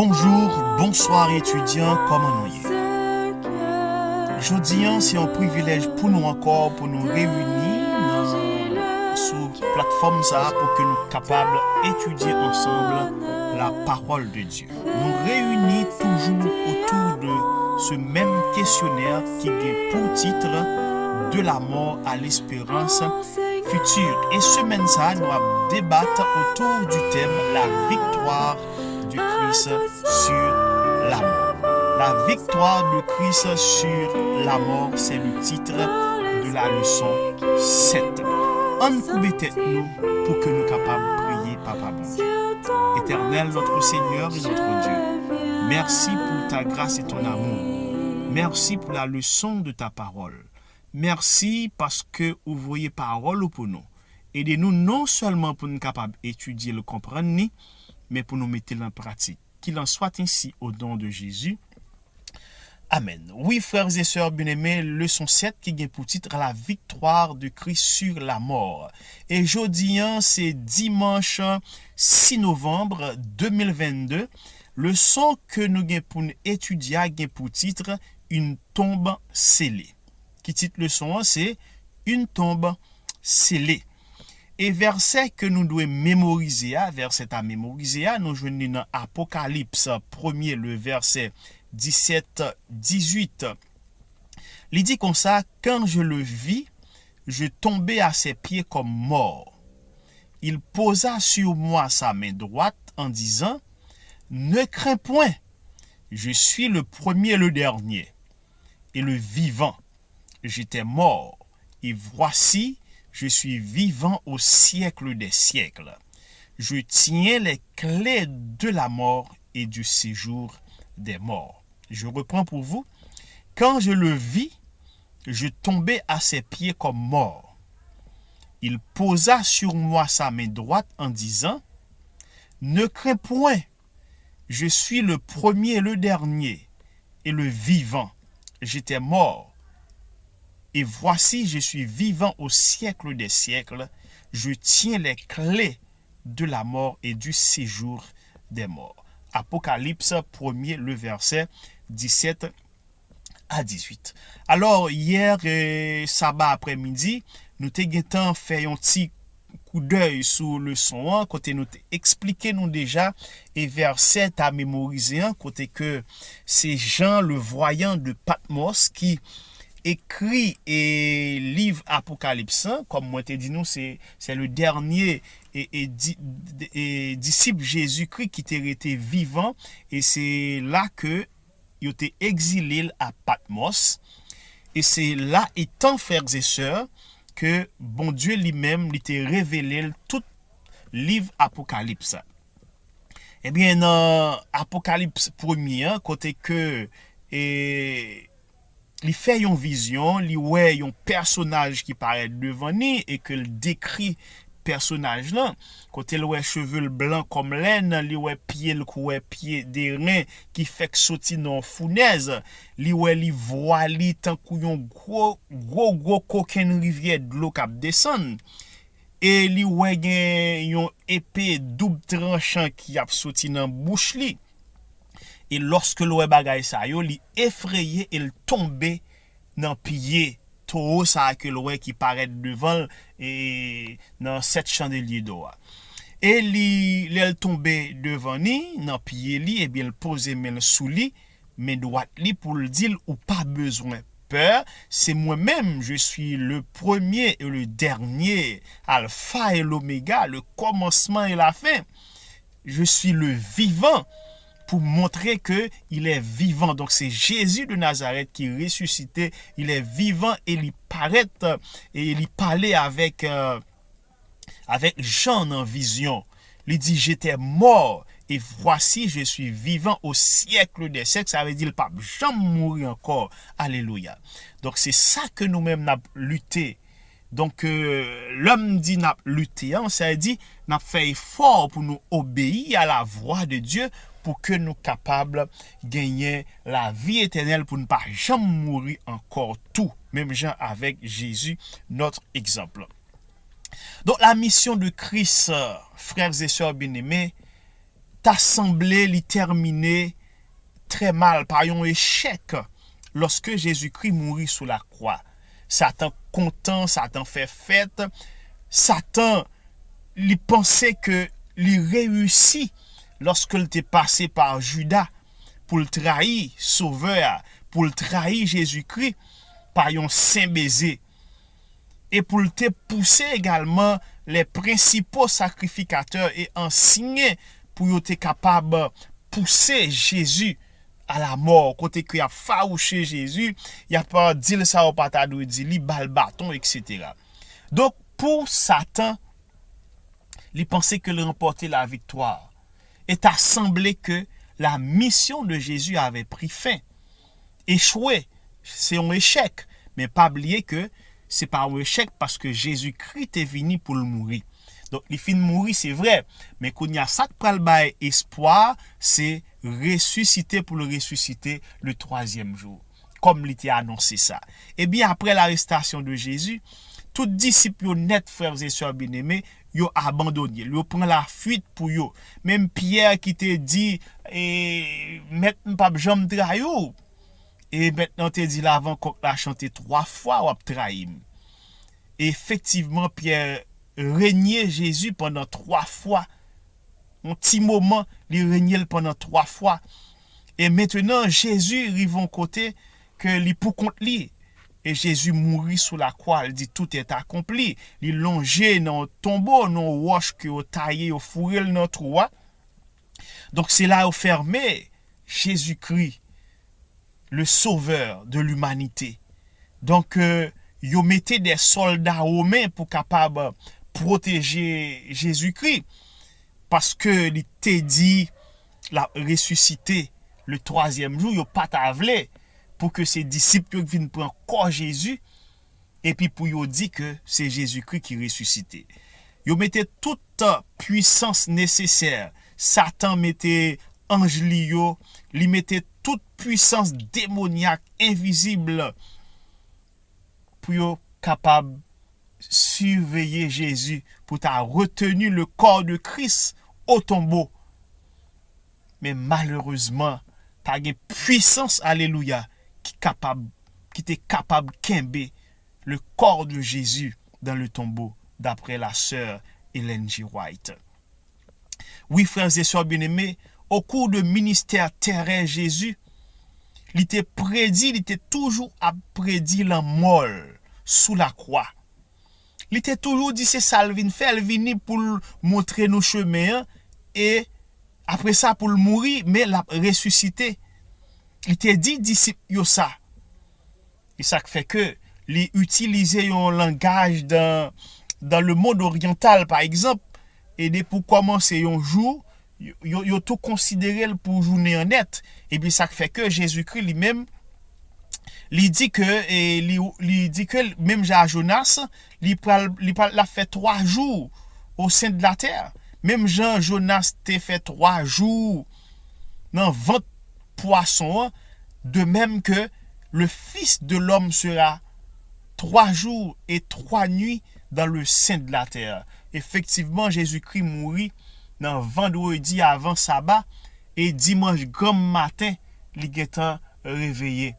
Bonjour, bonsoir étudiants, comment nous y est? Jeudi, c'est un privilège pour nous encore, pour nous réunir sur plateforme ça pour que nous soyons capables d'étudier ensemble la parole de Dieu. Nous réunissons toujours autour de ce même questionnaire qui a pour titre de la mort à l'espérance future. Et semaine ça, nous allons débattre autour du thème la victoire du Christ sur la mort. La victoire de Christ sur la mort, c'est le titre de la leçon 7. On couvre tête nous pour que nous capables de prier, Papa bon Dieu. Éternel, notre Seigneur et notre Dieu, merci pour ta grâce et ton amour. Merci pour la leçon de ta parole. Merci parce que vous voyez parole pour nous. Aidez-nous non seulement pour nous capables d'étudier, le comprendre, mais pour nous mettre en pratique. Qu'il en soit ainsi au nom de Jésus. Amen. Oui, frères et sœurs bien-aimés, leçon 7 qui a pour titre la victoire de Christ sur la mort. Et jeudi, c'est dimanche 6 novembre 2022. Leçon que nous avons pour étudier a pour titre une tombe scellée. Qui titre leçon, c'est une tombe scellée. Et verset que nous devons mémoriser, verset à mémoriser, nous joignons dans Apocalypse 1er, le verset 17-18. Il dit comme ça, quand je le vis, je tombais à ses pieds comme mort. Il posa sur moi sa main droite en disant, ne crains point, je suis le premier et le dernier, et le vivant. J'étais mort, et voici, je suis vivant au siècle des siècles. Je tiens les clés de la mort et du séjour des morts. Je reprends pour vous. Quand je le vis, je tombais à ses pieds comme mort. Il posa sur moi sa main droite en disant, ne crains point, je suis le premier et le dernier, et le vivant. J'étais mort. Et voici, je suis vivant au siècle des siècles. Je tiens les clés de la mort et du séjour des morts. Apocalypse 1er, le verset 17 à 18. Alors, hier, sabbat après-midi, nous t'avons fait un petit coup d'œil sur le son, côté nous expliqué nous déjà, et verset à mémoriser, côté que c'est Jean le voyant de Patmos qui écrit et livre Apocalypse, comme moi t'ai dit nous, c'est le dernier et disciple Jésus-Christ qui était resté vivant, et c'est là que il était exilé à Patmos, et c'est là, étant frères et sœurs, que bon Dieu lui-même était révélé tout livre Apocalypse. Eh bien, dans Apocalypse 1er, côté que il fait une vision, il voit un personnage qui paraît devant lui et que le décrit personnage là, côté il voit cheveux blancs comme laine, il voit pied des reins qui fait que sorti dans fournaise, il voit li tant qu'on gros coquin rivière de l'eau qui descend. Et il voit une épée double tranchant qui a sorti dans bouche li. Et lorsque l'oué bagay sa yo, li effrayé, il tombé dans pied taureau ça que l'oué qui paraît devant et dans cette chandelier d'eau. Et il tombé devant ni dans pied li et bien il posé main sous li, mais droite li pour le dire ou pas besoin peur, c'est moi-même, je suis le premier et le dernier, alpha et l'oméga, le commencement et la fin. Je suis le vivant. Pour montrer que il est vivant. Donc c'est Jésus de Nazareth qui est ressuscité, il est vivant et il paraît et il parlait avec Jean en vision. Il dit j'étais mort et voici je suis vivant au siècle des siècles. Ça veut dire le pape jamais mourir encore. Alléluia. Donc c'est ça que nous-mêmes n'a lutté. Donc l'homme dit n'a lutté, ça veut dire n'a fait effort pour nous obéir à la voix de Dieu pour que nous capables de gagner la vie éternelle pour ne pas jamais mourir encore tout, même gens avec Jésus, notre exemple. Donc la mission de Christ, frères et sœurs bien-aimés, ta semblé li terminer très mal par un échec lorsque Jésus-Christ mourit sous la croix. Satan content, Satan fait fête, Satan li pensait que li réussit lorsque il était passé par Judas pour le trahir, sauveur, pour le trahir Jésus-Christ par un saint baiser. Et pour le te pousser également les principaux sacrificateurs et enseignants pour être capable de pousser Jésus à la mort. Côté qu'il a farouché Jésus, il a pas dit ça au patadou, dit li bal bâton, etc. Donc, pour Satan, il pensait que il remportait la victoire. Et t'a semblé que la mission de Jésus avait pris fin. Échoué, c'est un échec. Mais pas oublier que c'est pas un échec parce que Jésus-Christ est venu pour le mourir. Donc, il finit de mourir, c'est vrai. Mais quand il y a ça qui parle espoir, c'est ressusciter pour le ressusciter le 3e jour. Comme il était annoncé ça. Et bien, après l'arrestation de Jésus, tous les disciples net, frères et sœurs bien-aimés, ils ont abandonné. Ils ont pris la fuite pour eux. Même Pierre qui te dit, maintenant, pas jamais trahir. Et maintenant, te dit l'avant qu'on a chanté 3 fois, ou a trahi. Et effectivement, Pierre régnait Jésus pendant 3 fois. Un petit moment, il régnait pendant 3 fois. Et maintenant, Jésus arrive au côté que il pour contre lui. Et Jésus mourit sous la croix. Il dit tout est accompli. Il longé dans le tombeau, dans le roche que au taillé, au fourré dans le trou. Donc c'est là où fermé Jésus-Christ, le sauveur de l'humanité. Donc ils mettaient des soldats romains pour capable protéger Jésus-Christ. Parce que il était dit la ressuscité le 3e jour, il pas tavelé pour que ses disciples viennent prendre corps Jésus et puis pour lui dire que c'est Jésus-Christ qui ressuscité. Ils mettaient toute puissance nécessaire. Satan mettait ange lio, il mettait toute puissance démoniaque invisible pour être capable surveiller Jésus pour ta retenu le corps de Christ au tombeau. Mais malheureusement, t'as une puissance, alléluia, qui était capable de quimber le corps de Jésus dans le tombeau, d'après la sœur Ellen G. White. Oui, frères et sœurs bien-aimés, au cours de ministère terrestre Jésus, il était toujours à prédire la mort sous la croix. Il était toujours dit c'est ça, il vient pour montrer nos chemins et après ça pour le mourir, mais la ressuscité. Il était dit disciple ça. Et ça fait que les utiliser un langage dans le monde oriental par exemple et pour commencer un jour, yo tout considéré pour journée en net et puis ça fait que Jésus-Christ lui-même il dit que même Jonas l'a fait 3 jours au sein de la terre. Même Jonas t'a fait 3 jours dans 20 poissons, de même que le Fils de l'homme sera 3 jours et 3 nuits dans le sein de la terre. Effectivement, Jésus-Christ mourit dans vendredi avant sabbat et dimanche grand matin, il est réveillé.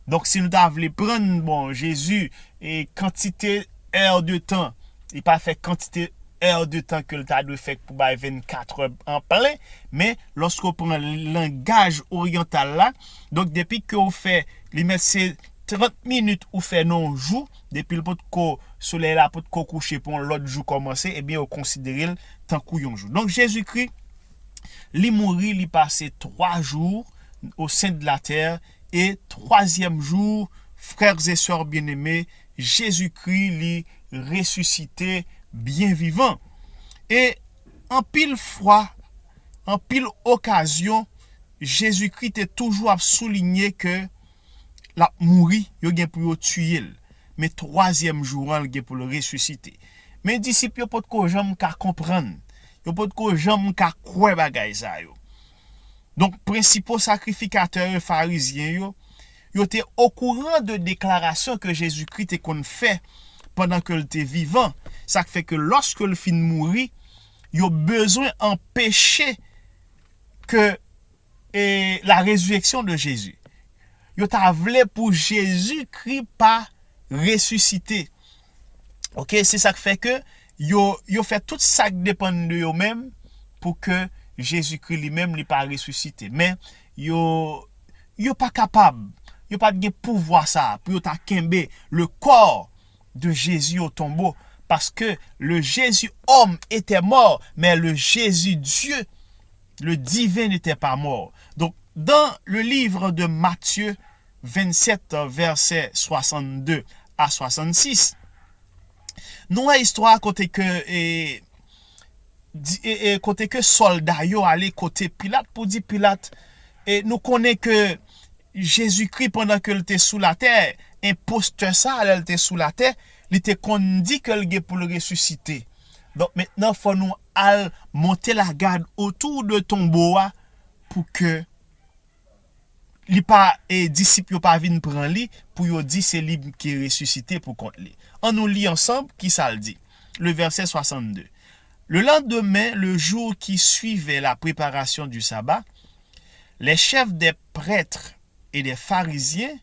Donc, si nous voulons prendre, Jésus, et quantité heure de temps, il pas fait quantité heure de temps que le tas de fait pour 24 heures en plein, mais lorsqu'on prend le langage oriental là, donc depuis qu'on fait, il met ces 30 minutes ou fait non jour, depuis le pot de soleil là, pot de coucher pour l'autre jour commencer, eh bien, on considère le temps couillon jour. Donc, Jésus-Christ, il mourit, il passé 3 jours au sein de la terre, et 3e jour, frères et sœurs bien-aimés, Jésus-Christ est ressuscité bien vivant. Et en pile fois, en pile occasion, Jésus-Christ est toujours à souligner que la mourir, il y pour le tuer. Mais 3e jour, il y pour le ressusciter. Mais disciples, il n'y a pas de gens qui comprendre. Il n'y a pas de gens qui croient bagay ça yo. Donc, principaux sacrificateurs pharisiens, ils étaient au courant de déclarations que Jésus-Christ était fait pendant qu'il était vivant. Ça fait que lorsque le fin mourit, ils ont besoin d'empêcher que la résurrection de Jésus. Yo ta vle pour Jésus-Christ pas ressuscité. OK, c'est ça qui fait que yo fait tout ça qui dépend de yo même pour que Jésus-Christ lui-même n'est pas ressuscité. Mais yo pas capable, yo pas de pouvoir ça pour yo ta kembe le corps de Jésus au tombeau parce que le Jésus homme était mort, mais le Jésus Dieu, le divin n'était pas mort. Donc dans le livre de Matthieu 27 verset 62 à 66, nous avons histoire côté que côté que soldat yo allé côté Pilate pour dire Pilate et nous connaissons que Jésus-Christ pendant que il était sous la terre, imposteur ça, il était sous la terre, il était qu'on dit que le pour le ressusciter. Donc maintenant faut nous al monter la garde autour de tombeau pour que li pas et disciples pas viennent prendre li pour yo dit c'est lui qui est ressuscité pour contre lui. On nous lit ensemble qui ça le dit. Le verset 62. Le lendemain, le jour qui suivait la préparation du sabbat, les chefs des prêtres et des pharisiens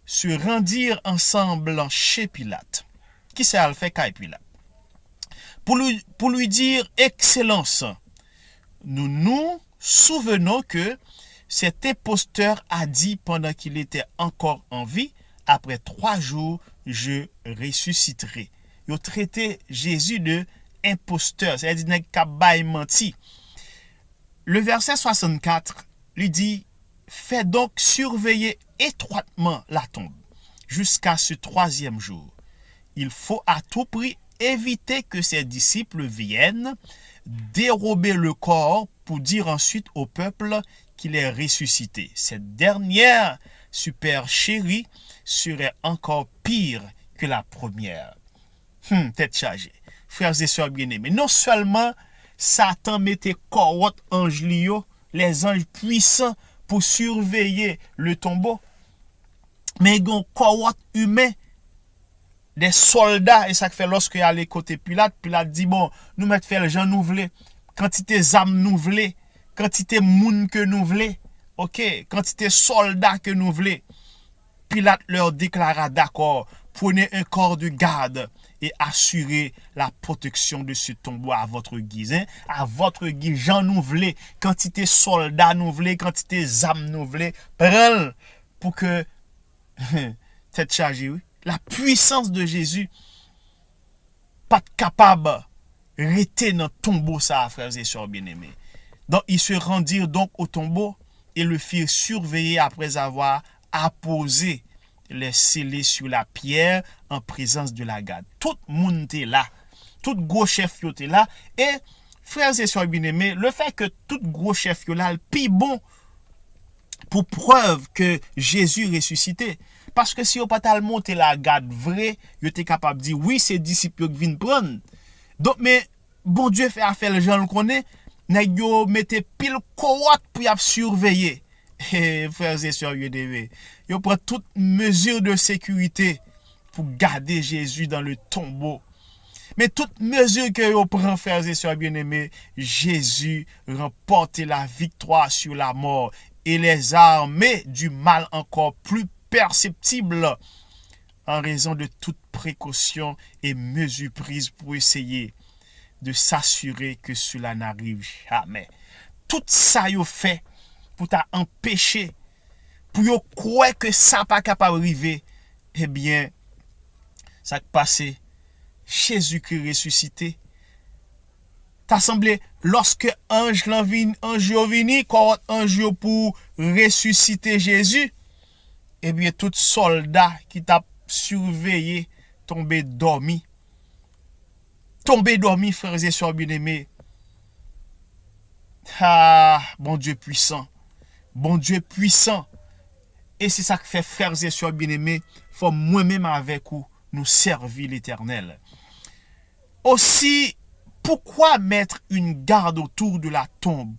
se rendirent ensemble chez Pilate. Qui ça le fait qu'à Pilate? Pour lui dire, Excellence, nous nous souvenons que cet imposteur a dit pendant qu'il était encore en vie, après 3 jours, je ressusciterai. Ils ont traité Jésus de imposteur, c'est-à-dire qu'il n'a menti. Le verset 64 lui dit, fais donc surveiller étroitement la tombe jusqu'à ce 3e jour. Il faut à tout prix éviter que ses disciples viennent dérober le corps pour dire ensuite au peuple qu'il est ressuscité. Cette dernière supercherie serait encore pire que la première. Tête chargée. Frères et sœurs bien-aimés, non seulement Satan mettait corps ange lio, les anges puissants pour surveiller le tombeau, mais il y a un corps humain, des soldats, et ça fait lorsque y a les côtés Pilate dit bon, nous mettons faire les gens nous voulons, quantité d'âmes nous voulons, quantité moun que nous voulons, ok, quantité soldats que nous voulons. Pilate leur déclara d'accord, prenez un corps de garde et assurez la protection de ce tombeau à votre guise. À votre guise, gens nous voulez, quantité soldats nous voulez, quantité âmes nous voulez, prenez pour que tête chargée, oui. La puissance de Jésus pas capable de rester dans le tombeau ça, frères et sœurs bien-aimés. Donc ils se rendirent donc au tombeau et le firent surveiller après avoir apposé les scellés sur la pierre en présence de la garde. Tout le monde était là. Tout gros chef était là. Et frères et sœurs bien-aimés, le fait que tout gros chef était là, le plus bon pour preuve que Jésus ressuscité. Parce que si on pas tal monter la garde vrai, yo était capable de dire oui, c'est disciples qui viennent prendre. Donc mais bon Dieu fait affaire les gens le connaît, nèg yo mette pile cohorte pour y surveiller. Frères et sœurs, yo prend toute mesure de sécurité pour garder Jésus dans le tombeau. Mais toute mesure que yo prend, frères et sœurs bien-aimés, Jésus remporte la victoire sur la mort et les armées du mal encore plus perceptibles en raison de toute précaution et mesure prise pour essayer de s'assurer que cela n'arrive jamais. Tout ça yo fait pour t'empêcher, pour yo croire que ça pas capable d'arriver, eh bien, ça qui passé, Jésus-Christ ressuscité, t'as semblé, lorsque ange vini, quand ange pour ressusciter Jésus, eh bien, tout soldat qui t'a surveillé, tombé dormi, frères et sœurs bien-aimés. Ah, bon Dieu puissant. Bon Dieu puissant. Et c'est ça que fait, frères et sœurs bien-aimés, faut moi-même avec vous nous servir l'Éternel. Aussi, pourquoi mettre une garde autour de la tombe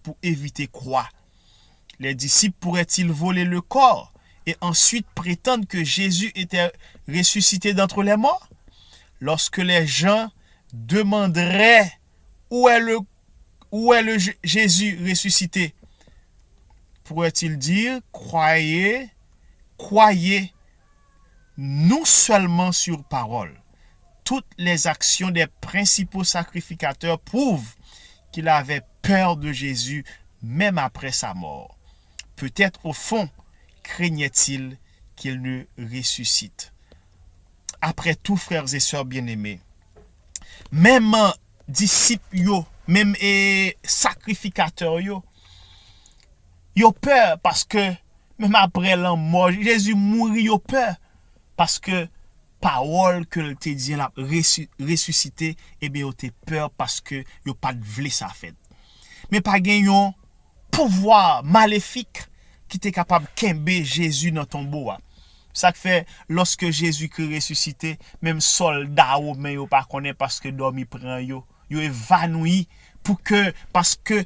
pour éviter quoi? Les disciples pourraient-ils voler le corps et ensuite prétendre que Jésus était ressuscité d'entre les morts? Lorsque les gens demanderaient où est le Jésus ressuscité, pourrait-il dire, croyez non seulement sur parole. Toutes les actions des principaux sacrificateurs prouvent qu'il avait peur de Jésus même après sa mort. Peut-être au fond, craignait-il qu'il ne ressuscite. Après tout, frères et sœurs bien-aimés, même disciples yo, même sacrificateurs yo peur parce que même après la mort, Jésus mourit, yo peur parce que parole que le te dit la ressuscité, et bien yo te peur parce que yo pas de vle ça fait. Mais pas gen yon pouvoir maléfique qui était capable de kembe Jésus dans tombeau. Ça fait lorsque Jésus qui ressuscité, même soldat ou mais yo pas connaît parce que dormi prend yo évanoui parce que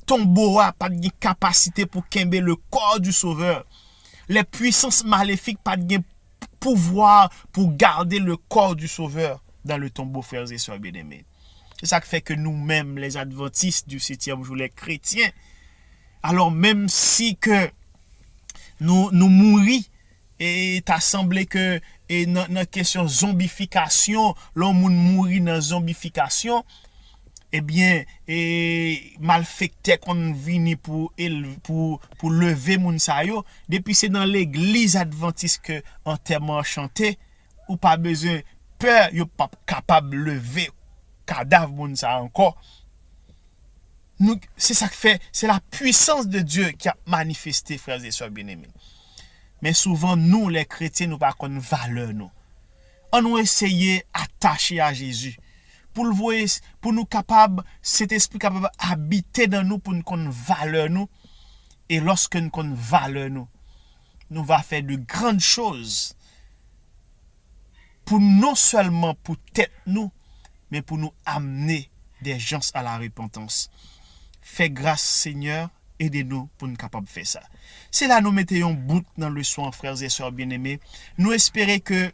tombeau a pas de capacité pour kembe le corps du sauveur. Les puissances maléfiques pas de pouvoir pour garder le corps du sauveur dans le tombeau, frères et sœurs bien-aimés. C'est ça qui fait que nous-mêmes, les adventistes du 7e jour, les chrétiens, alors même si que nous mourir, et t'as semblé que dans question zombification, l'homme mourit dans zombification, eh bien, malfecté qu'on vini pour lever moun sa yo, depuis c'est dans l'église adventiste que enterrement chanté, ou pas besoin peur, yo pas capable de lever cadavre moun sa encore. C'est ça que fait, c'est la puissance de Dieu qui a manifesté, frères et sœurs bien-aimés. Mais souvent, nous, les chrétiens, nous pas connaître valeur, nous. On nous essayer attacher à Jésus. Pour le voir, pour nous capable, cet esprit capable habiter dans nous, pour nous connaître valeur, nous. Et lorsque nous connaissons valeur, nous va faire de grandes choses. Pour non seulement pour tête nous, mais pour nous amener des gens à la repentance. Fais grâce, Seigneur, aidez-nous pour nous capables de faire ça. C'est là nous mettons un bout dans le soin, frères et sœurs bien-aimés. Nous espérons que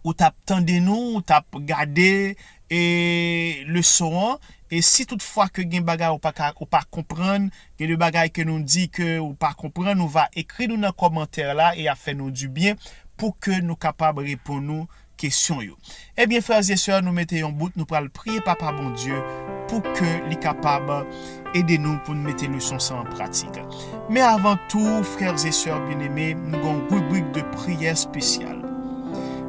ou t'attendez nous, ou t'ap gardé et le son. Et si toutefois que gen bagay ou pas comprendre, gen de bagay que nous dit que ou pas comprendre, nous va écrire nous dans commentaire là et à faire nous du bien pour que nous capables répondre nous questions yo. Eh bien frères et sœurs, nous mettons en bout, nous pral prier papa bon Dieu pour que les capables aider nous pour nous mettre le son en pratique. Mais avant tout, frères et sœurs bien-aimés, nous avons une rubrique de prière spéciale.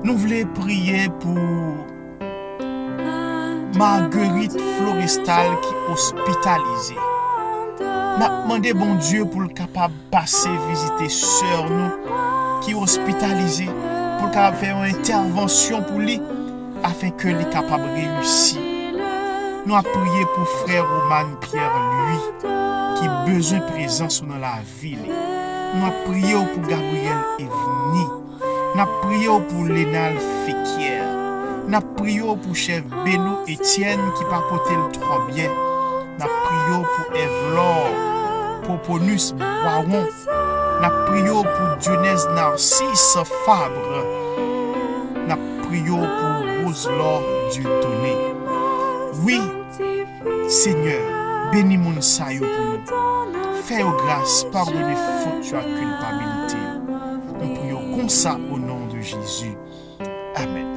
Nous voulons prier pour Marguerite Florestal qui est hospitalisée. Nous demandons bon Dieu pour le capable passer visiter sœur nous qui est hospitalisée pour le capable faire une intervention pour lui afin que les capable réussir. Nous avons prié pour frère Roman Pierre lui qui a besoin de présence dans la ville. Nous avons prié pour Gabriel Evni. Nous avons prié pour Lénal Fekier. Nous avons prié pour chef Beno Etienne qui pas porté le trop bien. Nous avons prié pour Evlor, Poponus Boiron. Nous avons prié pour Dionès Narcisse Fabre. Nous avons prié pour Roselor Dieudonné. Oui, Seigneur, bénis mon saillot pour nous. Fais-nous grâce, pardonnez faute sur la culpabilité. Nous prions comme ça au nom de Jésus. Amen.